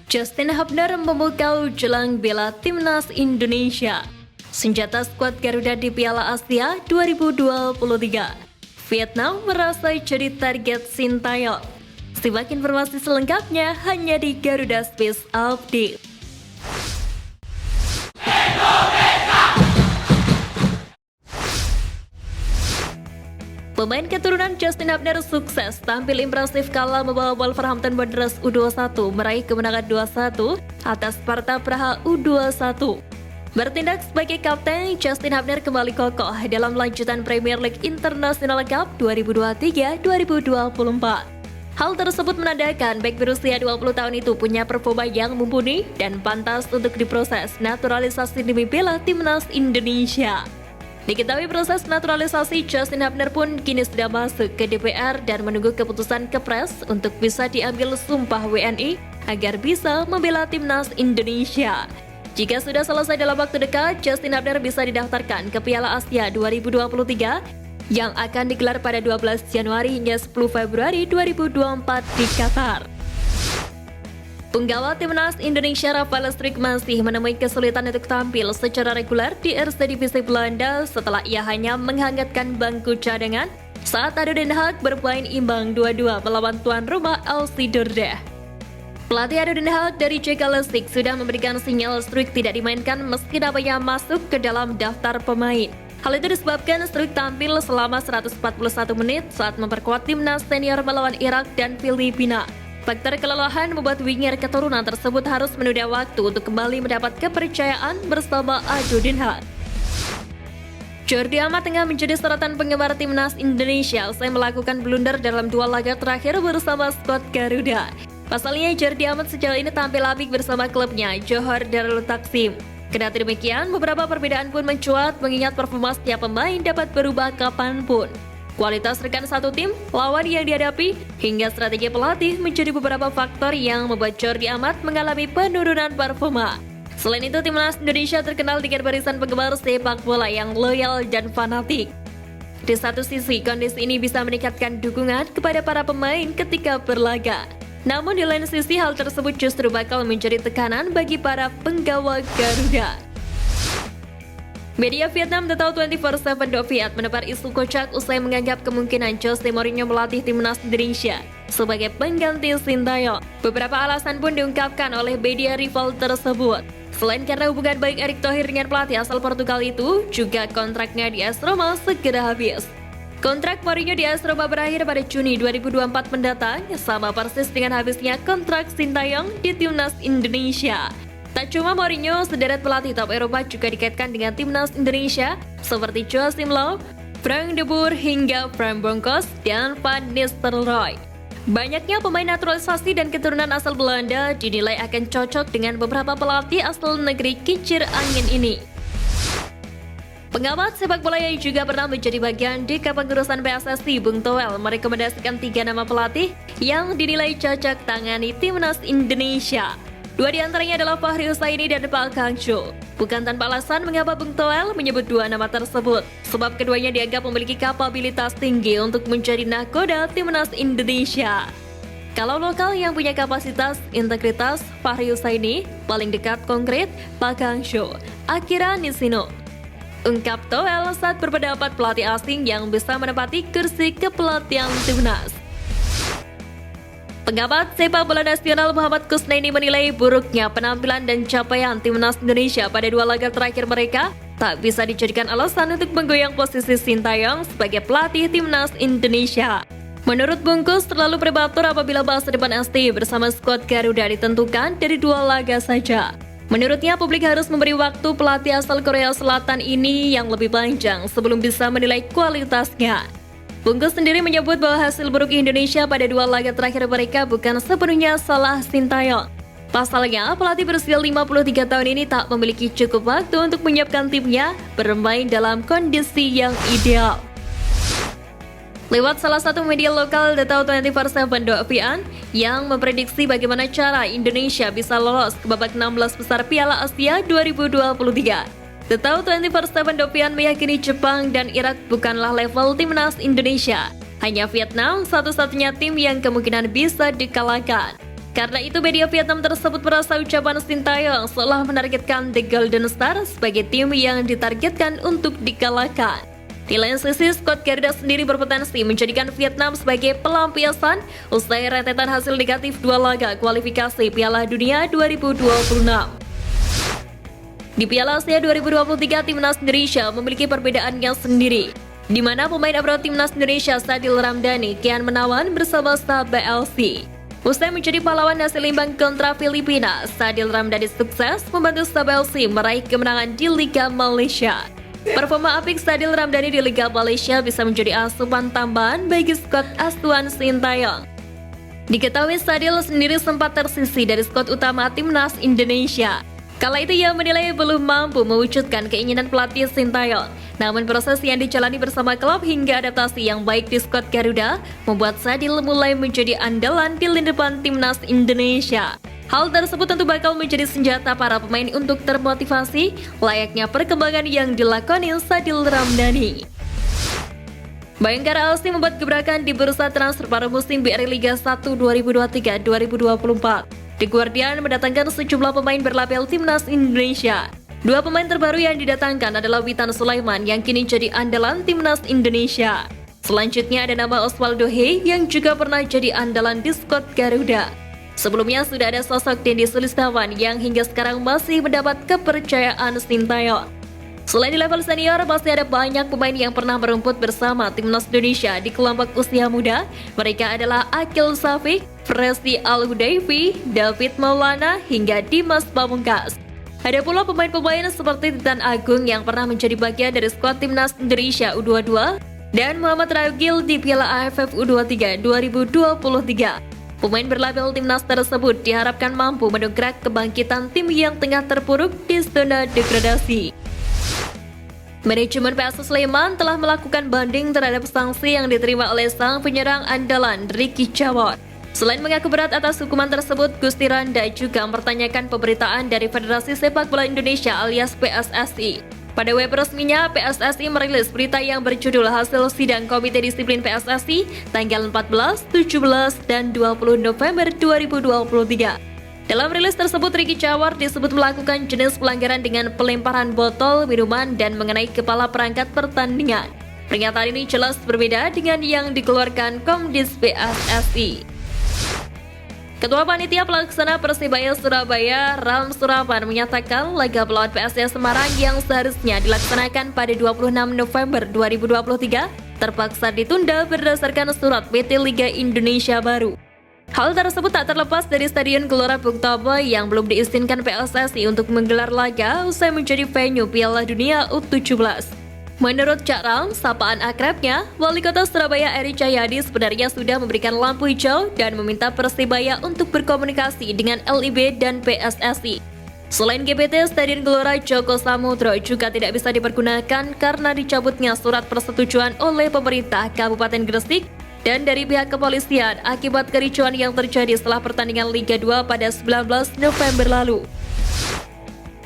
Justin Hubner memukau jelang bela timnas Indonesia. Senjata skuad Garuda di Piala Asia 2023. Vietnam merasa jadi target Sintayong. Simak informasi selengkapnya hanya di Garuda Space Update. Pemain keturunan Justin Hubner sukses tampil impresif kala membawa Wolverhampton Wanderers U21 meraih kemenangan 2-1 atas Sparta Praha U21. Bertindak sebagai kapten, Justin Hubner kembali kokoh dalam lanjutan Premier League International Cup 2023-2024. Hal tersebut menandakan bek berusia 20 tahun itu punya performa yang mumpuni dan pantas untuk diproses naturalisasi demi bela timnas Indonesia. Diketahui proses naturalisasi Justin Hubner pun kini sudah masuk ke DPR dan menunggu keputusan Kepres untuk bisa diambil sumpah WNI agar bisa membela timnas Indonesia. Jika sudah selesai dalam waktu dekat, Justin Hubner bisa didaftarkan ke Piala Asia 2023 yang akan digelar pada 12 Januari hingga 10 Februari 2024 di Qatar. Penggawa timnas Indonesia Rafael Struijk masih menemui kesulitan untuk tampil secara reguler di Eerste Divisi Belanda setelah ia hanya menghangatkan bangku cadangan saat ADO Den Haag bermain imbang 2-2 melawan tuan rumah FC Dordrecht. Pelatih ADO Den Haag dari JK Leipzig sudah memberikan sinyal Struijk tidak dimainkan meski namanya masuk ke dalam daftar pemain. Hal itu disebabkan Struijk tampil selama 141 menit saat memperkuat timnas senior melawan Irak dan Filipina. Faktor kelelahan membuat winger keturunan tersebut harus menunda waktu untuk kembali mendapat kepercayaan bersama ADO Den Haag. Jordi Amat tengah menjadi sorotan penggemar timnas Indonesia usai melakukan blunder dalam dua laga terakhir bersama skuad Garuda. Pasalnya, Jordi Amat sejauh ini tampil apik bersama klubnya, Johor Darul Taksim. Kendati demikian, beberapa perbedaan pun mencuat mengingat performa setiap pemain dapat berubah kapanpun. Kualitas rekan satu tim, lawan yang dihadapi, hingga strategi pelatih menjadi beberapa faktor yang membuat Jordi Amat mengalami penurunan performa. Selain itu, timnas Indonesia terkenal dengan barisan penggemar sepak bola yang loyal dan fanatik. Di satu sisi, kondisi ini bisa meningkatkan dukungan kepada para pemain ketika berlaga. Namun di lain sisi, hal tersebut justru bakal menjadi tekanan bagi para penggawa Garuda. Media Vietnam TheTau24/Viet menebar isu kocak usai menganggap kemungkinan Jose Mourinho melatih timnas Indonesia sebagai pengganti Sintayong. Beberapa alasan pun diungkapkan oleh media rival tersebut. Selain karena hubungan baik Erick Thohir dengan pelatih asal Portugal itu, juga kontraknya di AS Roma segera habis. Kontrak Mourinho di AS Roma berakhir pada Juni 2024 mendatang, sama persis dengan habisnya kontrak Sintayong di timnas Indonesia. Tak cuma Mourinho, sederet pelatih top Eropa juga dikaitkan dengan timnas Indonesia seperti Joachim Löw, Frank de Boer hingga Frank Bronkhorst dan Van Nistelrooy. Banyaknya pemain naturalisasi dan keturunan asal Belanda dinilai akan cocok dengan beberapa pelatih asal negeri kincir angin ini. Pengamat sepak bola yang juga pernah menjadi bagian di kepengurusan PSSI, Bung Toel, merekomendasikan 3 nama pelatih yang dinilai cocok tangani timnas Indonesia. 2 di antaranya adalah Fahri Husaini dan Pak Hang-seo. Bukan tanpa alasan mengapa Bung Toel menyebut 2 nama tersebut, sebab keduanya dianggap memiliki kapabilitas tinggi untuk menjadi nahkoda timnas Indonesia. Kalau lokal yang punya kapasitas, integritas, Fahri Husaini, paling dekat konkret, Pak Hang-seo, Akira Nishino. Ungkap Toel saat berpendapat pelatih asing yang bisa menempati kursi kepelatihan timnas. Pengamat sepak bola nasional Muhammad Kusnaini menilai buruknya penampilan dan capaian timnas Indonesia pada 2 laga terakhir mereka tak bisa dijadikan alasan untuk menggoyang posisi Sintayong sebagai pelatih timnas Indonesia. Menurut Bungkus, terlalu prematur apabila masa depan ST bersama skuad Garuda ditentukan dari 2 laga saja. Menurutnya, publik harus memberi waktu pelatih asal Korea Selatan ini yang lebih panjang sebelum bisa menilai kualitasnya. Bungkus sendiri menyebut bahwa hasil buruk Indonesia pada 2 laga terakhir mereka bukan sepenuhnya salah Sintayong. Pasalnya, pelatih berusia 53 tahun ini tak memiliki cukup waktu untuk menyiapkan timnya bermain dalam kondisi yang ideal. Lewat salah satu media lokal TheTau24/Viet yang memprediksi bagaimana cara Indonesia bisa lolos ke babak 16 besar Piala Asia 2023. TheTau24/Viet meyakini Jepang dan Irak bukanlah level timnas Indonesia. Hanya Vietnam satu-satunya tim yang kemungkinan bisa dikalahkan. Karena itu media Vietnam tersebut merasa ucapan Sintayong seolah menargetkan The Golden Star sebagai tim yang ditargetkan untuk dikalahkan. Di lain sisi, skuad Garuda sendiri berpotensi menjadikan Vietnam sebagai pelampiasan usai rentetan hasil negatif 2 laga kualifikasi Piala Dunia 2026. Di Piala Asia 2023, Timnas Indonesia memiliki perbedaannya sendiri, di mana pemain abroad Timnas Indonesia Sadil Ramdhani kian menawan bersama staf BLC. Usai menjadi pahlawan hasil imbang kontra Filipina, Sadil Ramdhani sukses membantu staf BLC meraih kemenangan di Liga Malaysia. Performa apik Sadil Ramdhani di Liga Malaysia bisa menjadi asupan tambahan bagi skuad asuhan Sintayong. Diketahui Sadil sendiri sempat tersisih dari skuad utama Timnas Indonesia. Kala itu ia menilai belum mampu mewujudkan keinginan pelatih Sintayong. Namun proses yang dijalani bersama klub hingga adaptasi yang baik di skuad Garuda membuat Sadil mulai menjadi andalan di lini depan Timnas Indonesia. Hal tersebut tentu bakal menjadi senjata para pemain untuk termotivasi, layaknya perkembangan yang dilakoni Sadil Ramdhani. Bayangkara FC membuat gebrakan di bursa transfer pada musim BRI Liga 1 2023-2024. The Guardian mendatangkan sejumlah pemain berlabel Timnas Indonesia. 2 pemain terbaru yang didatangkan adalah Witan Sulaiman yang kini jadi andalan Timnas Indonesia. Selanjutnya ada nama Osvaldo Hai yang juga pernah jadi andalan di skuad Garuda. Sebelumnya sudah ada sosok Dendi Sulistawan yang hingga sekarang masih mendapat kepercayaan Sintayong. Selain di level senior, masih ada banyak pemain yang pernah merumput bersama Timnas Indonesia di kelompok usia muda. Mereka adalah Akil Safik, Fresti Al-Hudaifi, David Maulana, hingga Dimas Pamungkas. Ada pula pemain-pemain seperti Titan Agung yang pernah menjadi bagian dari skuad Timnas Indonesia U22 dan Muhammad Raugil di Piala AFF U23 2023. Pemain berlabel Timnas tersebut diharapkan mampu mendongkrak kebangkitan tim yang tengah terpuruk di zona degradasi. Manajemen PSS Sleman telah melakukan banding terhadap sanksi yang diterima oleh sang penyerang andalan Ricky Chawon. Selain mengaku berat atas hukuman tersebut, Gusti Randa juga mempertanyakan pemberitaan dari Federasi Sepak Bola Indonesia alias PSSI. Pada web resminya, PSSI merilis berita yang berjudul hasil sidang Komite Disiplin PSSI tanggal 14, 17, dan 20 November 2023. Dalam rilis tersebut, Ricky Chawon disebut melakukan jenis pelanggaran dengan pelemparan botol minuman dan mengenai kepala perangkat pertandingan. Pernyataan ini jelas berbeda dengan yang dikeluarkan Komdis PSSI. Ketua Panitia Pelaksana Persebaya Surabaya, Ram Surapan, menyatakan laga melawan PSIS Semarang yang seharusnya dilaksanakan pada 26 November 2023 terpaksa ditunda berdasarkan surat PT Liga Indonesia baru. Hal tersebut tak terlepas dari Stadion Gelora Bung Tomo yang belum diizinkan PSSI untuk menggelar laga usai menjadi venue Piala Dunia U17. Menurut Cak Ram, sapaan akrabnya, Wali Kota Surabaya Eri Cahyadi sebenarnya sudah memberikan lampu hijau dan meminta Persebaya untuk berkomunikasi dengan LIB dan PSSI. Selain GPT, Stadion Gelora Joko Samudro juga tidak bisa dipergunakan karena dicabutnya surat persetujuan oleh pemerintah Kabupaten Gresik dan dari pihak kepolisian akibat kericuan yang terjadi setelah pertandingan Liga 2 pada 19 November lalu.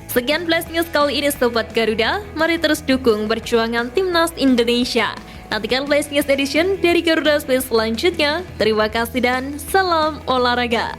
Sekian Flash News kali ini Sobat Garuda, mari terus dukung perjuangan Timnas Indonesia. Nantikan Flash News Edition dari Garuda Space selanjutnya. Terima kasih dan salam olahraga.